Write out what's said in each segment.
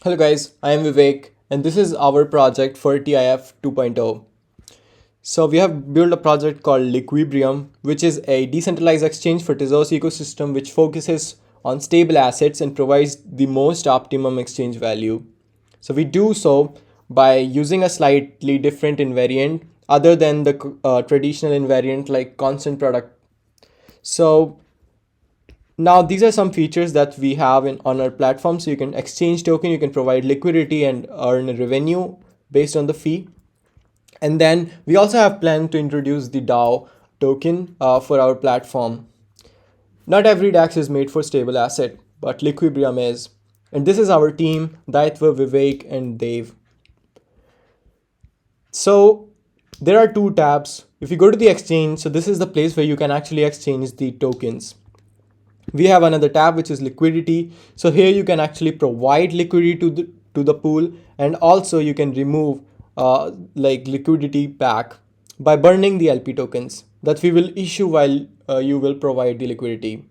Hello guys, I am Vivek and this is our project for TIF 2.0. So we have built a project called Liquibrium, which is a decentralized exchange for Tezos ecosystem which focuses on stable assets and provides the most optimum exchange value. So we do so by using a slightly different invariant other than the traditional invariant like constant product. So now these are some features that we have on our platform. So you can exchange token, you can provide liquidity and earn revenue based on the fee. And then we also have planned to introduce the DAO token for our platform. Not every DAX is made for stable asset, but Liquibrium is. And this is our team, Daitva, Vivek, and Dev. So there are two tabs. If you go to the exchange, so this is the place where you can actually exchange the tokens. We have another tab which is liquidity. So here you can actually provide liquidity to the pool, and also you can remove like liquidity back by burning the LP tokens that we will issue while you will provide the liquidity.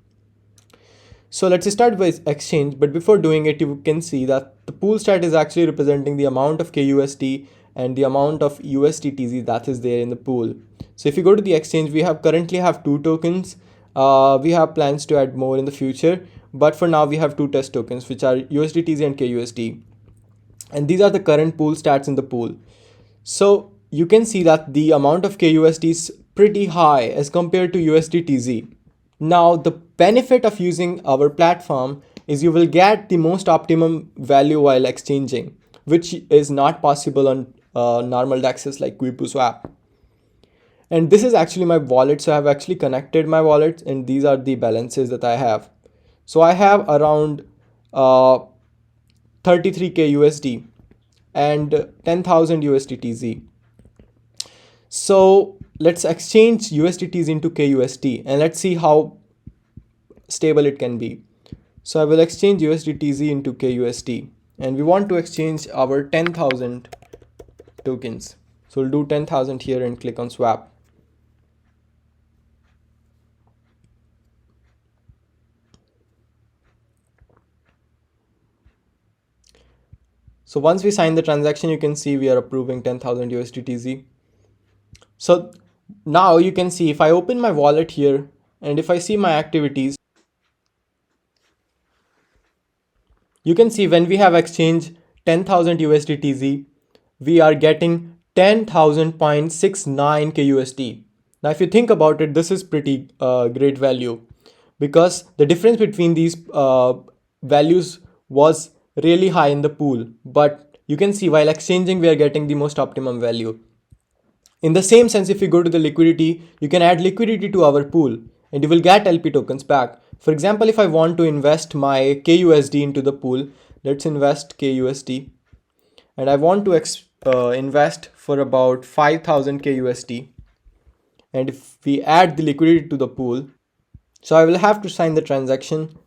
So let's start with exchange, but before doing it, you can see that the pool stat is actually representing the amount of KUSD and the amount of USDTZ that is there in the pool. So if you go to the exchange, we currently have two tokens. We have plans to add more in the future, but for now we have two test tokens which are USDTZ and KUSD. And these are the current pool stats in the pool. So you can see that the amount of KUSD is pretty high as compared to USDTZ. Now the benefit of using our platform is you will get the most optimum value while exchanging, which is not possible on normal DEXs like QuipuSwap. And this is actually my wallet. So I have actually connected my wallet and these are the balances that I have. So I have around 33k USD and 10,000 USDTZ. So let's exchange USDTZ into KUSD and let's see how stable it can be. So I will exchange USDTZ into KUSD and we want to exchange our 10,000 tokens. So we'll do 10,000 here and click on swap. So once we sign the transaction, you can see we are approving 10,000 USDTZ. So now you can see if I open my wallet here and if I see my activities, you can see when we have exchanged 10,000 USDTZ, we are getting 10,000.69 KUSD. Now, if you think about it, this is pretty great value because the difference between these values was really high in the pool. But you can see while exchanging, we are getting the most optimum value. In the same sense, if you go to the liquidity, you can add liquidity to our pool and you will get LP tokens back. For example, if I want to invest my KUSD into the pool, let's invest KUSD and I want to invest for about 5,000 KUSD. And if we add the liquidity to the pool, so I will have to sign the transaction.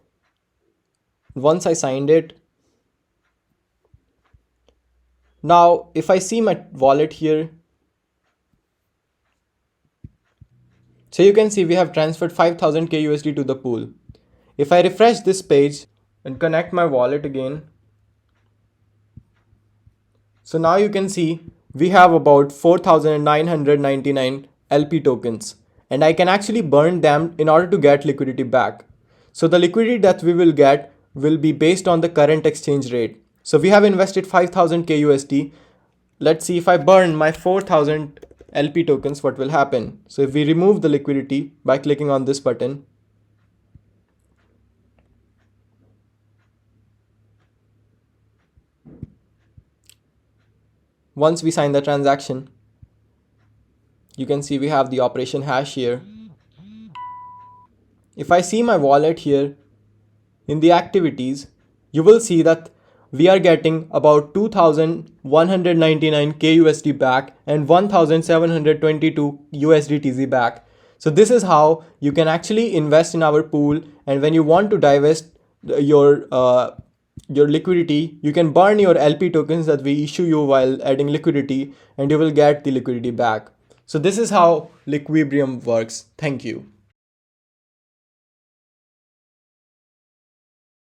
Once I signed it, now if I see my wallet here, so you can see we have transferred 5,000 KUSD to the pool. If I refresh this page and connect my wallet again, so now you can see we have about 4,999 LP tokens and I can actually burn them in order to get liquidity back. So the liquidity that we will get will be based on the current exchange rate. So we have invested 5,000 KUSD. Let's see if I burn my 4,000 LP tokens, what will happen? So if we remove the liquidity by clicking on this button, once we sign the transaction, you can see we have the operation hash here. If I see my wallet here in the activities, you will see that we are getting about 2,199 KUSD back and 1,722 USDTZ back. So this is how you can actually invest in our pool, and when you want to divest your liquidity, you can burn your LP tokens that we issue you while adding liquidity and you will get the liquidity back. So this is how Liquibrium works. Thank you.